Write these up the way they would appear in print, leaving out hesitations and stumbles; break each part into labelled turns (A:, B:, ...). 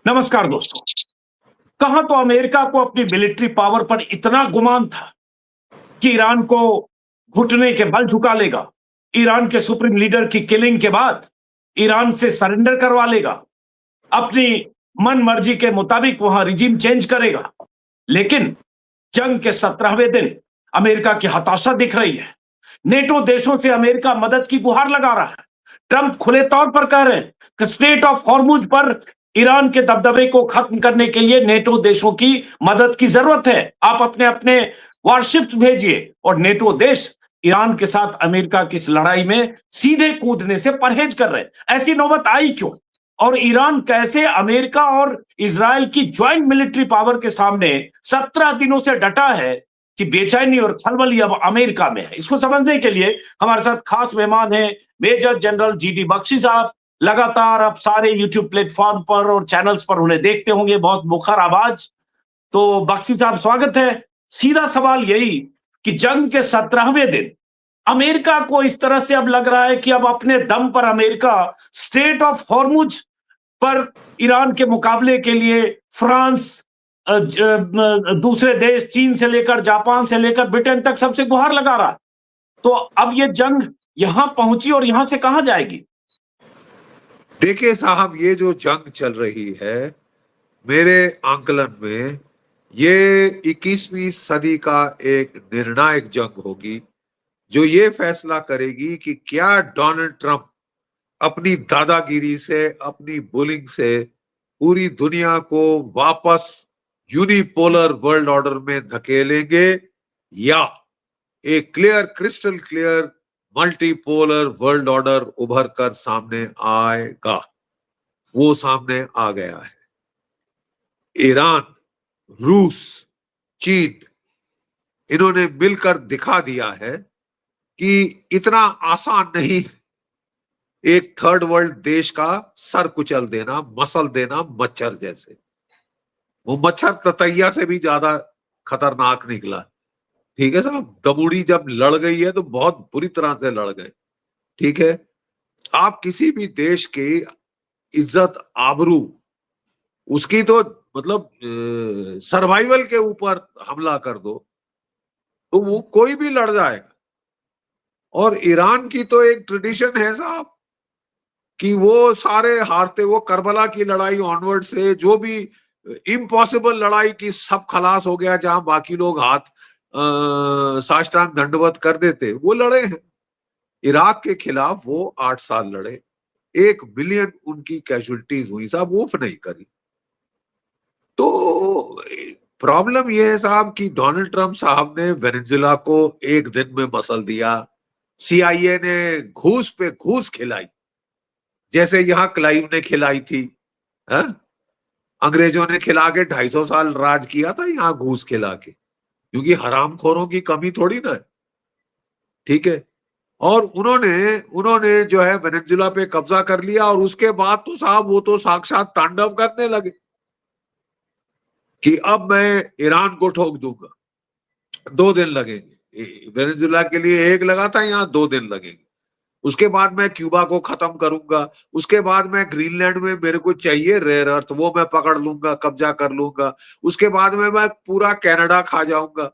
A: नमस्कार दोस्तों। कहा तो अमेरिका को अपनी मिलिट्री पावर पर इतना गुमान था कि ईरान को घुटने के बल झुका लेगा, ईरान के सुप्रीम लीडर की किलिंग के बाद ईरान से सरेंडर करवा लेगा, अपनी मन मर्जी के मुताबिक वहां रिजीम चेंज करेगा। लेकिन जंग के 17वें दिन अमेरिका की हताशा दिख रही है। नेटो देशों से अमेरिका मदद की गुहार लगा रहा है। ट्रंप खुले तौर पर कह रहे हैं कि स्ट्रेट ऑफ हॉर्मुज पर ईरान के दबदबे को खत्म करने के लिए नेटो देशों की मदद की जरूरत है। आप अपने अपने वारशिप्स भेजिए। और नेटो देश ईरान के साथ अमेरिका की इस लड़ाई में सीधे कूदने से परहेज कर रहे हैं। ऐसी नौबत आई क्यों? और ईरान कैसे अमेरिका और इजराइल की ज्वाइंट मिलिट्री पावर के सामने 17 दिनों से डटा है कि बेचैनी और खलबली अब अमेरिका में है? इसको समझने के लिए हमारे साथ खास मेहमान हैं मेजर जनरल जीडी बख्शी साहब। लगातार आप सारे यूट्यूब प्लेटफॉर्म पर और चैनल्स पर उन्हें देखते होंगे, बहुत मुखर आवाज। तो बख्शी साहब, स्वागत है। सीधा सवाल यही कि जंग के 17वें दिन अमेरिका को इस तरह से अब लग रहा है कि अब अपने दम पर अमेरिका स्ट्रेट ऑफ हॉर्मुज पर ईरान के मुकाबले के लिए फ्रांस, दूसरे देश, चीन से लेकर जापान से लेकर ब्रिटेन तक सबसे गुहार लगा रहा है। तो अब ये जंग यहां पहुंची और यहां से कहां जाएगी?
B: देखिए साहब, ये जो जंग चल रही है, मेरे आंकलन में ये 21वीं सदी का एक निर्णायक जंग होगी, जो ये फैसला करेगी कि क्या डोनाल्ड ट्रंप अपनी दादागिरी से, अपनी बुलिंग से पूरी दुनिया को वापस यूनिपोलर वर्ल्ड ऑर्डर में धकेलेंगे, या एक crystal clear multipolar world order उभर कर सामने आएगा। वो सामने आ गया है। ईरान, रूस, चीन, इन्होंने मिलकर दिखा दिया है कि इतना आसान नहीं एक थर्ड वर्ल्ड देश का सर कुचल देना, मसल देना मच्छर जैसे। वो मच्छर ततैया से भी ज्यादा खतरनाक निकला। ठीक है साहब, दमुड़ी जब लड़ गई है तो बहुत बुरी तरह से लड़ गए। ठीक है, आप किसी भी देश की इज्जत, आबरू, उसकी तो मतलब सर्वाइवल के ऊपर हमला कर दो तो वो कोई भी लड़ जाएगा। और ईरान की तो एक ट्रेडिशन है साहब कि वो सारे हारते, वो करबला की लड़ाई ऑनवर्ड से जो भी इम्पॉसिबल लड़ाई की सब खलास हो गया, जहां बाकी लोग हाथ साष्टांग दंडवत कर देते, वो लड़े हैं। इराक के खिलाफ वो 8 साल लड़े, 1 बिलियन उनकी कैजुअलिटीज हुई साहब, वो नहीं करी। तो प्रॉब्लम यह है साहब कि डोनाल्ड ट्रंप साहब ने वेनेजुला को एक दिन में मसल दिया। सीआईए ने घूस पे घूस खिलाई, जैसे यहां क्लाइव ने खिलाई थी। है? अंग्रेजों ने खिला के 250 साल राज किया था यहां घूस खिला के, क्योंकि हरामखोरों की कमी थोड़ी ना है। ठीक है, और उन्होंने उन्होंने जो है वेनेजुला पे कब्जा कर लिया, और उसके बाद तो साहब वो तो साक्षात तांडव करने लगे कि अब मैं ईरान को ठोक दूंगा। 2 दिन लगेंगे, वेनेजुला के लिए 1 लगा था, यहाँ 2 दिन लगेंगे। उसके बाद मैं क्यूबा को खत्म करूंगा, उसके बाद मैं ग्रीनलैंड में मेरे को चाहिए रेयर अर्थ, वो मैं पकड़ लूंगा, कब्जा कर लूंगा। उसके बाद में मैं पूरा कनाडा खा जाऊंगा।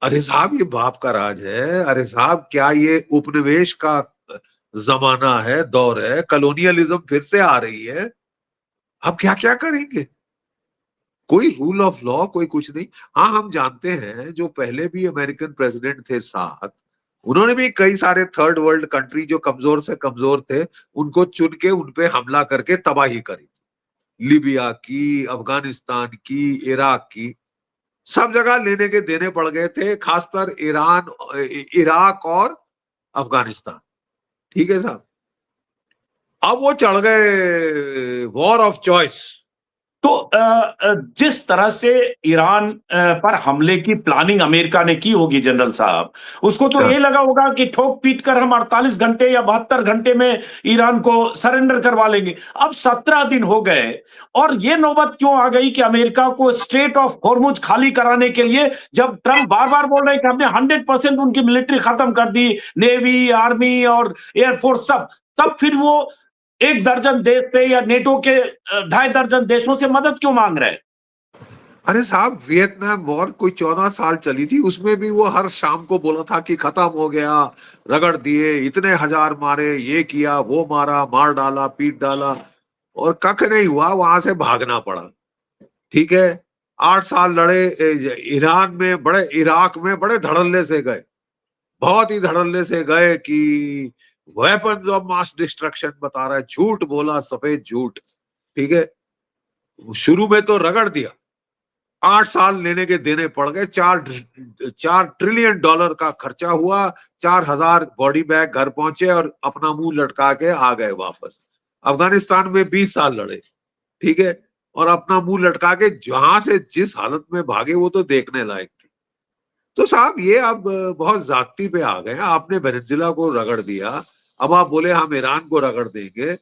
B: अरे साहब, ये बाप का राज है। अरे साहब, क्या ये उपनिवेश का जमाना है, दौर है, कॉलोनियलिज्म फिर से आ रही है। अब क्या क्या करेंगे? कोई रूल ऑफ लॉ, कोई कुछ नहीं। हाँ, हम जानते हैं जो पहले भी अमेरिकन प्रेसिडेंट थे साथ, उन्होंने भी कई सारे थर्ड वर्ल्ड कंट्री जो कमजोर से कमजोर थे, उनको चुन के उनपे हमला करके तबाही करी थी। लीबिया की, अफगानिस्तान की, इराक की, सब जगह लेने के देने पड़ गए थे, खासकर ईरान, इराक और अफगानिस्तान। ठीक है साहब, अब वो चढ़ गए वॉर ऑफ चॉइस।
A: तो जिस तरह से ईरान पर हमले की प्लानिंग अमेरिका ने की होगी जनरल साहब, उसको तो ये लगा होगा कि ठोक पीट कर हम 48 घंटे या 72 घंटे में ईरान को सरेंडर करवा लेंगे। अब 17 दिन हो गए और ये नौबत क्यों आ गई कि अमेरिका को स्ट्रेट ऑफ हॉर्मुज खाली कराने के लिए, जब ट्रंप बार बार बोल रहे हैं कि हमने 100% उनकी मिलिट्री खत्म कर दी, नेवी, आर्मी और एयरफोर्स सब, तब फिर वो 1 दर्जन देश से या नेटो के 2.5 दर्जन देशों से मदद क्यों मांग रहे हैं?
B: अरे साहब, वियतनाम वॉर कोई 14 साल चली थी, उसमें भी वो हर शाम को बोला था कि खत्म हो गया, रगड़ दिए, इतने हजार मारे, ये किया, वो मारा, मार डाला, पीट डाला, और कख नहीं हुआ, वहां से भागना पड़ा। ठीक है, 8 साल लड़े, ईरान में बड़े, इराक में बड़े धड़ल्ले से गए, बहुत ही धड़ल्ले से गए कि वेपन्स ऑफ मास डिस्ट्रक्शन बता रहा है, झूठ बोला, सफेद झूठ। ठीक है, शुरू में तो रगड़ दिया, 8 साल लेने के देने पड़ गए, 4 ट्रिलियन डॉलर का खर्चा हुआ, 4,000 बॉडी बैग घर पहुंचे और अपना मुंह लटका के आ गए वापस। अफगानिस्तान में 20 साल लड़े, ठीक है, और अपना मुंह लटका के जहां से जिस हालत में भागे वो तो देखने लायक थी। तो साहब ये अब बहुत जाती पे आ गए हैं। आपने वेनेजुएला को रगड़ दिया, अब आप बोले हम ईरान को रगड़ देंगे,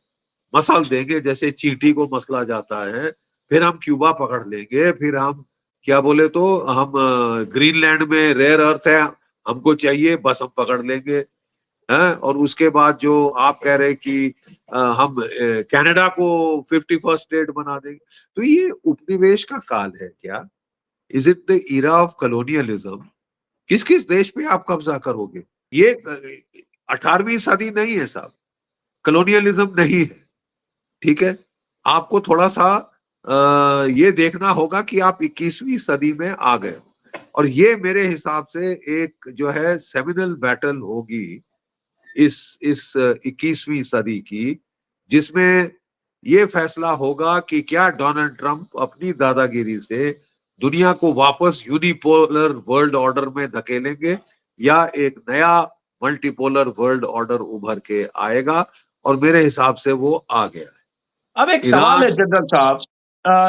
B: मसल देंगे, जैसे चींटी को मसला जाता है, फिर हम क्यूबा पकड़ लेंगे, फिर हम क्या बोले तो हम ग्रीनलैंड में रेयर अर्थ है हमको चाहिए, बस हम पकड़ लेंगे हैं। और उसके बाद जो आप कह रहे कि हम कनाडा को 51st स्टेट बना देंगे, तो ये उपनिवेश का काल है क्या? Is it the era of colonialism? किस किस देश पे आप कब्जा करोगे? ये 18वीं सदी नहीं है साहब, कॉलोनियलिज्म नहीं है। ठीक है, आपको थोड़ा सा ये देखना होगा कि आप 21वीं सदी में आ गए, और ये मेरे हिसाब से एक जो है सेमिनल बैटल होगी इस 21वीं सदी की, जिसमें ये फैसला होगा कि क्या डोनाल्ड ट्रंप अपनी दादागिरी से दुनिया को वापस यूनिपोलर वर्ल्ड ऑर्डर में धकेलेंगे, या एक नया मल्टीपोलर वर्ल्ड ऑर्डर उभर के आएगा। और मेरे हिसाब से वो आ गया है।
A: अब एक सवाल
B: ईरान,
A: है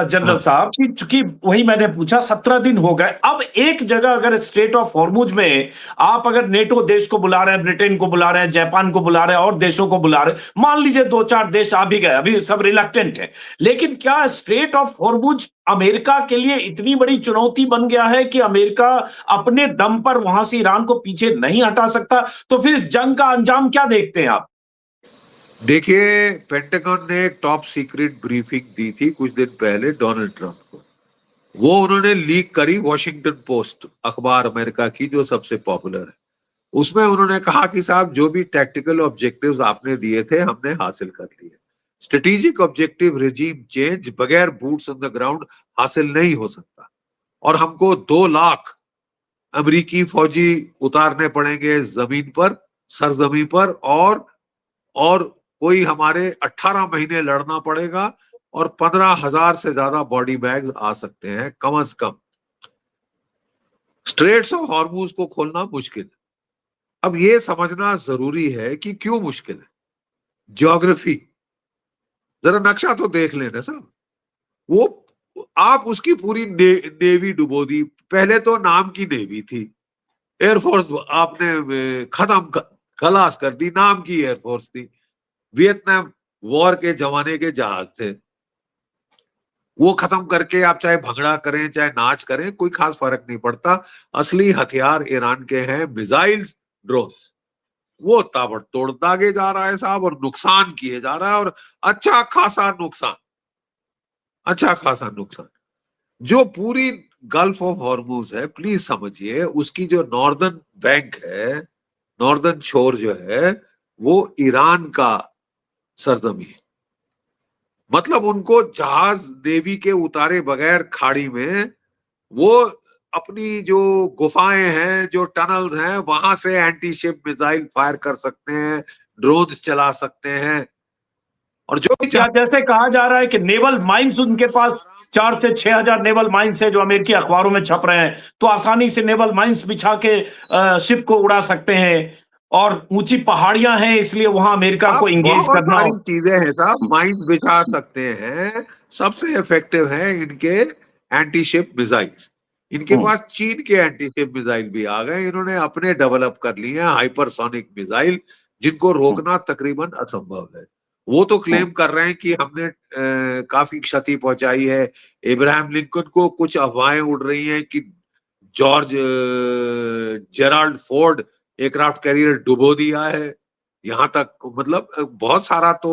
A: जनरल
B: हाँ,
A: साहब, कि चूंकि वही मैंने पूछा, 17 दिन हो गए, अब एक जगह अगर स्ट्रेट ऑफ हॉर्मुज में आप अगर नेटो देश को बुला रहे हैं, ब्रिटेन को बुला रहे हैं, जापान को बुला रहे हैं और देशों को बुला रहे हैं, मान लीजिए 2-4 देश आ भी गए, अभी सब रिलक्टेंट है, लेकिन क्या स्ट्रेट ऑफ हॉर्मुज अमेरिका के लिए इतनी बड़ी चुनौती बन गया है कि अमेरिका अपने दम पर वहां से ईरान को पीछे नहीं हटा सकता? तो फिर इस जंग का अंजाम क्या देखते हैं आप?
B: देखिए, पेंटागन ने एक टॉप सीक्रेट ब्रीफिंग दी थी कुछ दिन पहले डोनाल्ड ट्रंप को, वो उन्होंने लीक करी वॉशिंगटन पोस्ट अखबार अमेरिका की, जो सबसे पॉपुलर है। उसमें उन्होंने कहा कि साहब जो भी टैक्टिकल ऑब्जेक्टिव्स आपने दिए थे हमने हासिल कर लिए। स्ट्रेटेजिक ऑब्जेक्टिव रेजिम चेंज बगैर बूट्स ऑन द ग्राउंड हासिल नहीं हो सकता, और हमको 2 लाख अमेरिकी फौजी उतारने पड़ेंगे जमीन पर, सरजमी पर, और कोई हमारे 18 महीने लड़ना पड़ेगा, और 15,000 से ज्यादा बॉडी बैग्स आ सकते हैं कम से कम। स्ट्रेट्स ऑफ हॉर्मुज को खोलना मुश्किल है। अब ये समझना जरूरी है कि क्यों मुश्किल है। ज्योग्राफी, जरा नक्शा तो देख लेना साहब। वो आप उसकी पूरी नेवी डुबो दी। पहले तो नाम की नेवी थी, एयरफोर्स आपने खत्म, खलास कर दी, नाम की एयरफोर्स थी। वियतनाम वॉर के जमाने के जहाज थे, वो खत्म करके आप चाहे भंगड़ा करें चाहे नाच करें, कोई खास फर्क नहीं पड़ता। असली हथियार ईरान के हैं मिसाइल, ड्रोन्स। वो ताबड़तोड़ दागे जा रहा है साहब, और नुकसान किए जा रहा है, और अच्छा खासा नुकसान, अच्छा खासा नुकसान। जो पूरी गल्फ ऑफ हॉर्मुज है, प्लीज समझिए, उसकी जो नॉर्दर्न बैंक है, नॉर्दर्न शोर जो है, वो ईरान का सरजमी है। मतलब उनको जहाज नेवी के उतारे बगैर खाड़ी में, वो अपनी जो गुफाएं हैं, जो टनल्स हैं, वहां से एंटी शिप मिसाइल फायर कर सकते हैं, ड्रोन चला सकते हैं। और जो भी
A: क्या जैसे कहा जा रहा है कि नेवल माइंस उनके पास 4 से 6 हजार नेवल माइंस है, जो अमेरिकी अखबारों में छप रहे हैं, तो आसानी से नेवल माइंस बिछा के शिप को उड़ा सकते हैं, और ऊंची पहाड़ियां हैं, इसलिए वहां अमेरिका को
B: आप
A: इंगेज
B: बहुत
A: करना
B: सारी
A: हो।
B: चीजें हैं साहब, माइंस बिछा सकते हैं। सबसे इफेक्टिव है इनके एंटी शिप मिसाइल्स। इनके
A: हम्म,
B: पास चीन के एंटी शिप मिसाइल भी आ गए, इन्होंने अपने डेवलप कर लिए हैं हाइपरसोनिक मिसाइल, जिनको
A: हम्म,
B: रोकना तकरीबन असंभव है। वो तो
A: हम्म,
B: क्लेम कर रहे हैं कि हमने काफी क्षति पहुंचाई है। इब्राहिम लिंकन को कुछ अफवाहें उड़ रही हैं कि George Gerald Ford aircraft carrier डुबो दिया है। यहाँ तक मतलब बहुत सारा तो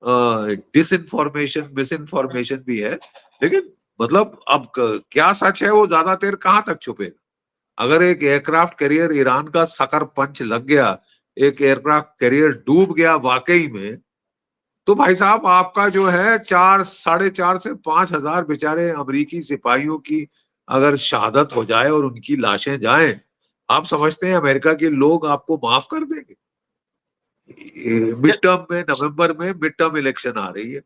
B: डिस इन्फॉर्मेशन, मिस इन्फॉर्मेशन भी है, लेकिन मतलब अब क्या सच है वो ज्यादा देर कहाँ तक छुपेगा। अगर एक एयरक्राफ्ट कैरियर ईरान का सकर पंच लग गया, एक एयरक्राफ्ट कैरियर डूब गया वाकई में, तो भाई साहब आपका जो है 4, 4.5 से 5 हजार बेचारे अमेरिकी सिपाहियों की अगर शहादत हो जाए और उनकी लाशें जाएं, आप समझते हैं अमेरिका के लोग आपको माफ कर देंगे? मिड टर्म में, नवंबर में मिड टर्म इलेक्शन आ रही है।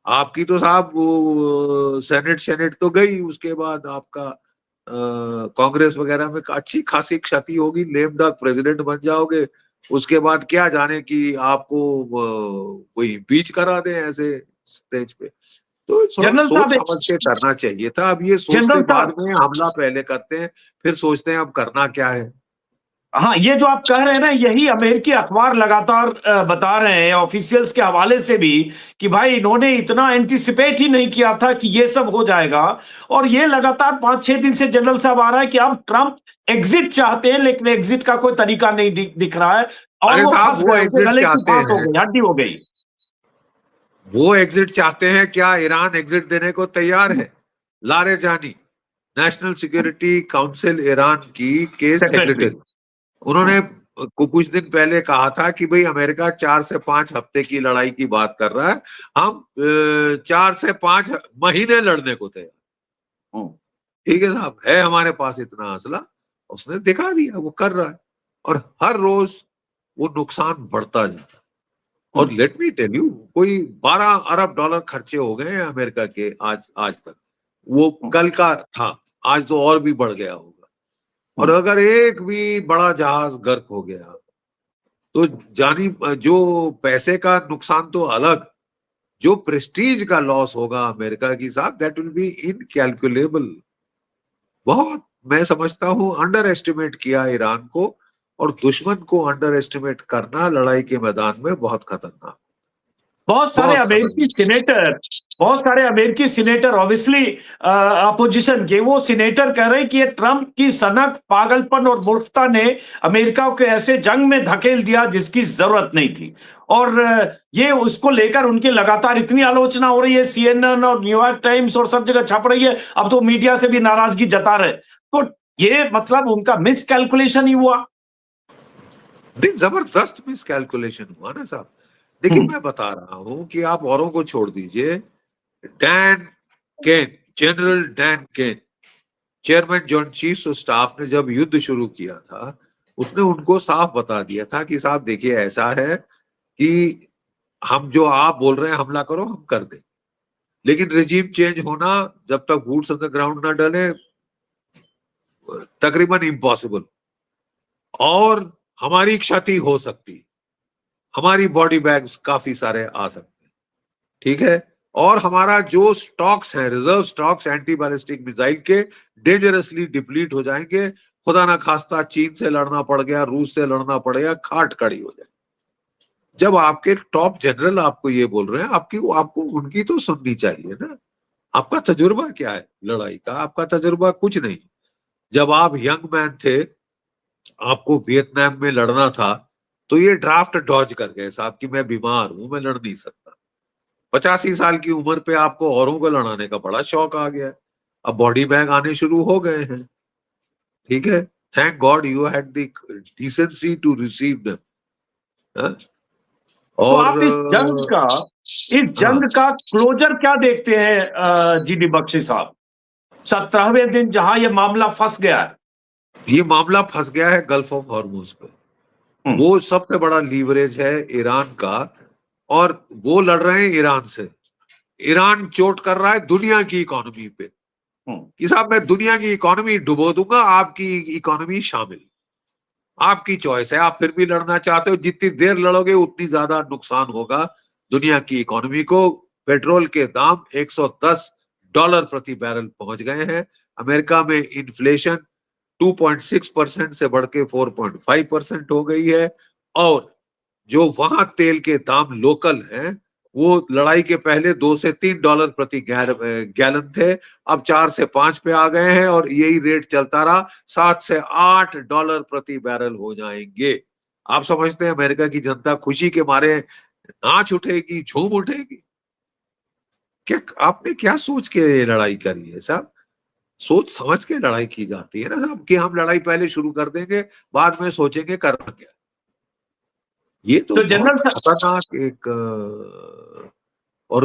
B: आपकी तो साहब वो सेनेट तो गई, उसके बाद आपका कांग्रेस वगैरह में अच्छी खासी क्षति होगी, लेम डक प्रेसिडेंट बन जाओगे। उसके बाद क्या जाने कि आपको कोई इम्पीच करा दे ऐसे स्टेज पे। तो थोड़ा
A: जनरल
B: सोच
A: साहब,
B: समझ के करना चाहिए था। अब ये सोचते
A: जनरल
B: बाद
A: साहब,
B: में, हमला पहले करते हैं फिर सोचते हैं अब करना क्या है।
A: हाँ, ये जो आप कह रहे हैं ना, यही अमेरिकी अखबार लगातार बता रहे हैं ऑफिशियल्स के हवाले से भी, कि भाई इन्होंने इतना एंटिसिपेट ही नहीं किया था कि ये सब हो जाएगा। और ये लगातार 5-6 दिन से जनरल साहब आ रहा है कि अब ट्रंप एग्जिट चाहते हैं, लेकिन एग्जिट का कोई तरीका नहीं दिख रहा है। और
B: अरे
A: वो
B: साहब
A: फंस
B: वो
A: गए, उनके
B: एग्जिट
A: गले की
B: चाहते
A: फांस हो
B: हैं,
A: गई, हड्डी हो गई।
B: वो एग्जिट चाहते हैं, क्या ईरान एग्जिट देने को तैयार है? लारेजानी, नेशनल सिक्योरिटी काउंसिल ईरान की के
A: सेक्रेटरी।
B: सेक्रेटरी, उन्होंने कुछ दिन पहले कहा था कि भाई अमेरिका 4 से 5 हफ्ते की लड़ाई की बात कर रहा है, हम 4 से 5 महीने लड़ने को तैयार। ठीक है साहब, है हमारे पास इतना असला, उसने दिखा दिया वो कर रहा है, और हर रोज वो नुकसान बढ़ता जाता है। और लेट मी टेल यू, कोई 12 अरब डॉलर खर्चे हो गए हैं अमेरिका के आज आज तक। वो कल का था, आज तो और भी बढ़ गया होगा। और अगर एक भी बड़ा जहाज गर्क हो गया तो जानी, जो पैसे का नुकसान तो अलग, जो प्रेस्टीज का लॉस होगा अमेरिका की साथ, दैट विल बी इनकैलकुलेबल। बहुत, मैं समझता हूं अंडर एस्टिमेट किया ईरान को, और दुश्मन को अंडर एस्टिमेट करना लड़ाई के मैदान में बहुत खतरनाक,
A: बहुत सारे
B: बहुत
A: अमेरिकी
B: खतरनाक।
A: सीनेटर बहुत सारे अमेरिकी सीनेटर ऑब्वियसली अपोजिशन के, वो सीनेटर कह रहे हैं कि ये ट्रंप की सनक, पागलपन और मूर्खता ने अमेरिका को ऐसे जंग में धकेल दिया जिसकी जरूरत नहीं थी। और ये उसको लेकर उनकी लगातार इतनी आलोचना हो रही है, सीएनएन और न्यूयॉर्क टाइम्स और सब जगह छप रही है। अब तो मीडिया से भी नाराजगी जता रहे, तो ये मतलब उनका मिस कैलकुलेशन ही हुआ।
B: नहीं, जबरदस्त मिस कैलकुलेशन हुआ ना साहब। देखिए मैं बता रहा हूं कि आप औरों को छोड़ दीजिए, Dan Caine, general Dan Caine, chairman joint chiefs of staff ने जब युद्ध शुरू किया था, उसने उनको साफ बता दिया था कि साहब देखिए ऐसा है कि हम जो आप बोल रहे हैं हमला करो, हम कर दें, लेकिन रिजीम चेंज होना जब तक बूट्स ऑन द ग्राउंड ना डले तकरीबन इम्पॉसिबल, और हमारी क्षति हो सकती, हमारी बॉडी बैग्स काफी सारे आ सकते हैं। ठीक है, और हमारा जो स्टॉक्स हैं, reserve stocks anti ballistic missile के, डेंजरसली डिप्लीट हो जाएंगे। खुदा ना खास्ता चीन से लड़ना पड़ गया, रूस से लड़ना पड़ गया, खाट खड़ी हो जाए। जब आपके टॉप जनरल आपको ये बोल रहे हैं, आपको उनकी तो सुननी चाहिए ना। आपका तजुर्बा क्या है लड़ाई का? आपका तजुर्बा कुछ नहीं। जब आप यंग मैन थे, आपको वियतनाम में लड़ना था, तो ये ड्राफ्ट डॉज कर गए साहब कि मैं बीमार हूं, मैं लड़ नहीं सकता। 85 साल की उम्र पे आपको औरों को लड़ाने का बड़ा शौक आ गया है। अब बॉडी बैग आने शुरू हो गए हैं। ठीक है, thank God you had the decency to receive them.
A: तो
B: और
A: आप इस
B: हाँ,
A: जंग का क्लोजर क्या देखते हैं जीडी बख्शी साहब? 17वें दिन जहां ये मामला फंस गया है।
B: ये मामला फंस गया है गल्फ ऑफ हॉर्मुज पे।
A: हम्म,
B: वो सबसे बड़ा लीवरेज है ईरान का, और वो लड़ रहे हैं ईरान से। ईरान चोट कर रहा है दुनिया की इकोनॉमी पे
A: हम्म,
B: कि साहब मैं दुनिया की इकोनॉमी डुबो दूंगा, आपकी इकोनॉमी शामिल। आपकी चॉइस है, आप फिर भी लड़ना चाहते हो, जितनी देर लड़ोगे उतनी ज्यादा नुकसान होगा दुनिया की इकोनॉमी को। पेट्रोल के दाम $110 प्रति बैरल पहुंच गए हैं। अमेरिका में इन्फ्लेशन 2.6% से बढ़ के 4.5% हो गई है। और जो वहां तेल के दाम लोकल हैं, वो लड़ाई के पहले $2 से $3 प्रति गैलन थे, अब 4 से 5 पे आ गए हैं, और यही रेट चलता रहा $7 से $8 प्रति बैरल हो जाएंगे। आप समझते हैं अमेरिका की जनता खुशी के मारे नाच उठेगी, झूम उठेगी। क्या आपने क्या सोच के ये लड़ाई करी है साहब? सोच समझ के लड़ाई की जाती है ना साहब, कि हम लड़ाई पहले शुरू कर देंगे, बाद में सोचेंगे करना क्या। ये तो
A: तो जनरल
B: बहुत
A: साहब,
B: खतरनाक एक और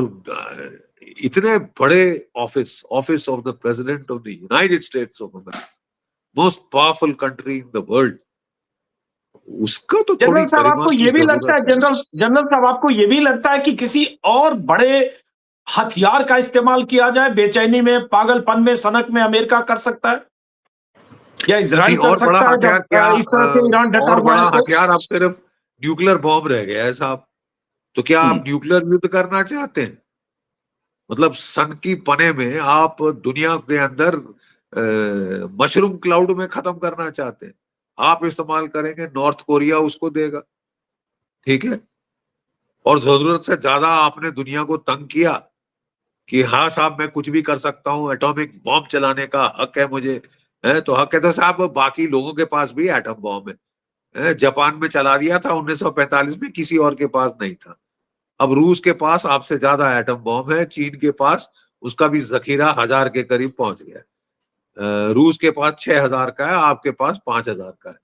B: इतने बड़े office, office of the president of the United states of America, most powerful country in the world, उसका तो थोड़ी
A: जनरल साहब
B: गरिमा
A: आपको
B: की
A: ये भी लगता
B: जरूरत
A: है,
B: है ना।
A: जनरल साहब आपको ये भी लगता है कि किसी और बड़े हथियार का इस्तेमाल किया जाए, बेचैनी में, पागलपन में, सनक में अमेरिका कर सकता है या
B: नहीं,
A: इजराइल कर
B: और बड़ा
A: सकता है,
B: हथियार
A: जब
B: क्या,
A: इस तरह से ईरान डटा
B: और
A: हुआ
B: बड़ा
A: है तो?
B: हथियार अब सिर्फ न्यूक्लियर बॉम्ब रह गया है साहब। तो क्या आप
A: हम्म।
B: न्यूक्लियर युद्ध करना चाहते हैं? मतलब सन की पने में आप दुनिया के अंदर मशरूम क्लाउड में खत्म करना चाहते हैं। आप इस्तेमाल करेंगे, नॉर्थ कोरिया उसको देगा, ठीक है। और जरूरत से ज्यादा आपने दुनिया को तंग किया कि हाँ साहब मैं कुछ भी कर सकता हूँ, एटॉमिक बॉम्ब चलाने का हक है मुझे, है तो हक है। तो साहब बाकी लोगों के पास भी एटम बॉम्ब है, जापान में चला दिया था 1945 में, किसी और के पास नहीं था। अब रूस के पास आपसे ज्यादा एटम बॉम्ब है, चीन के पास उसका भी जखीरा 1000 के करीब पहुंच गया है। रूस के पास 6000 का है, आपके पास 5000 का है।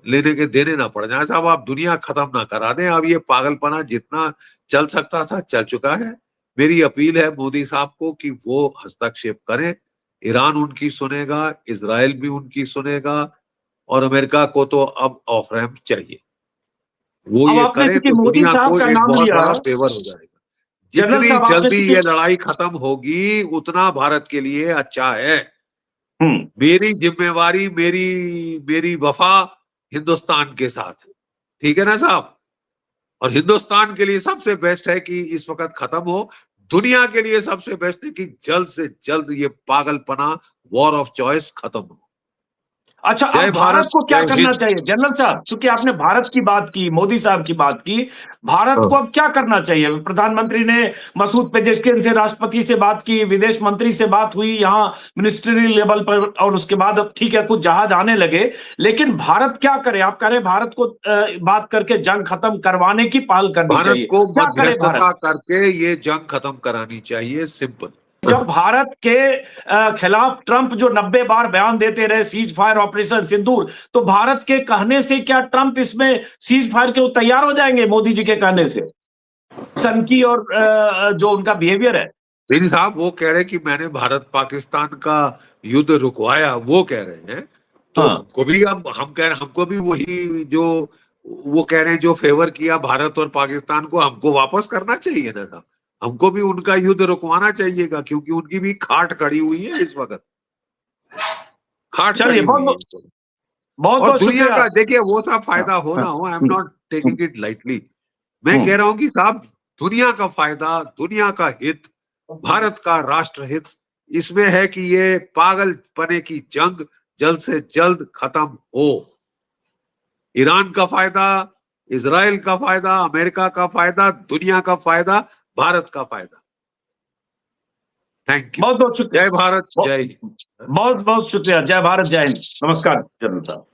B: लेने के देने ना पड़ जाए साहब, आप दुनिया खत्म ना करा दें। अब ये पागलपना जितना चल सकता था चल चुका है। मेरी अपील है मोदी साहब को कि वो हस्तक्षेप करें। ईरान उनकी सुनेगा, इजराइल भी उनकी सुनेगा, और अमेरिका को तो अब ऑफ रैंप चाहिए। वो
A: अब
B: ये
A: आपने
B: करे
A: चूंकि
B: तो
A: मोदी
B: दुनिया
A: साहब
B: को
A: का
B: एक
A: नाम
B: बहुत
A: लिया,
B: बड़ा फेवर हो जाएगा।
A: जनरल
B: जितनी
A: साहब आपने
B: जल्दी
A: चूंकि,
B: ये लड़ाई खत्म होगी उतना भारत के लिए अच्छा है।
A: हम्म,
B: मेरी जिम्मेवारी, मेरी मेरी वफा हिंदुस्तान के साथ है, ठीक है ना साहब। और हिंदुस्तान के लिए सबसे बेस्ट है कि इस वक्त खत्म हो। दुनिया के लिए सबसे बेस्ट है कि जल्द से जल्द ये पागलपना, वॉर ऑफ चॉइस खत्म हो।
A: अच्छा, अब
B: जय
A: भारत
B: भारत,
A: को क्या
B: जय
A: करना
B: हिंद।
A: चाहिए जनरल साहब? क्योंकि आपने भारत की बात की, मोदी साहब की बात की, भारत को
B: हाँ।
A: अब क्या करना चाहिए? प्रधानमंत्री ने मसूद पेजेशकिन से, राष्ट्रपति से बात की, विदेश मंत्री से बात हुई यहाँ मिनिस्ट्री लेवल पर, और उसके बाद अब ठीक है कुछ जहाज आने लगे, लेकिन भारत क्या करे? आप कह रहे हैं भारत को बात करके जंग खत्म करवाने की पहल करनी
B: भारत
A: चाहिए,
B: को
A: क्या करे भारत?
B: मध्यस्थता करके ये जंग खत्म करानी चाहिए, सिंपल।
A: जब भारत के खिलाफ ट्रंप जो 90 बार बयान देते रहे, सीज फायर, ऑपरेशन सिंदूर, तो भारत के कहने से क्या ट्रंप इसमें सीज फायर के तैयार हो जाएंगे? मोदी जी के कहने से सनकी और जो उनका बिहेवियर है।
B: नहीं साहब, वो कह रहे कि मैंने भारत पाकिस्तान का युद्ध रुकवाया, वो कह रहे हैं। तो
A: हाँ,
B: हमको भी, हम कह रहे हैं, हमको भी वही जो वो कह रहे हैं, जो फेवर किया भारत और पाकिस्तान को, हमको वापस करना चाहिए ना साहब। हमको भी उनका युद्ध रुकवाना चाहिएगा, क्योंकि उनकी भी खाट खड़ी हुई है इस वक्त, खाट
A: चलिए,
B: खड़ी
A: बहुत
B: हुई है
A: बहुत
B: इस वक्त।
A: बहुत
B: और
A: बहुत
B: दुनिया
A: शुक्रिया।
B: का देखिए वो सब
A: हाँ,
B: फायदा हो
A: हाँ,
B: ना हो, I am not
A: hmm,
B: taking it lightly. मैं
A: हम्म।
B: कह रहा हूं कि साहब दुनिया का फायदा, दुनिया का हित, भारत का राष्ट्र हित इसमें है कि ये पागलपने की जंग जल्द से जल्द खत्म हो। ईरान का फायदा, इजराइल का फायदा, अमेरिका का फायदा, दुनिया का फायदा, भारत का फायदा। Thank you.
A: बहुत बहुत शुक्रिया।
B: जय भारत,
A: बहुत
B: जय हिंद।
A: बहुत बहुत शुक्रिया। जय भारत, जय हिंद। नमस्कार जनरल साहब।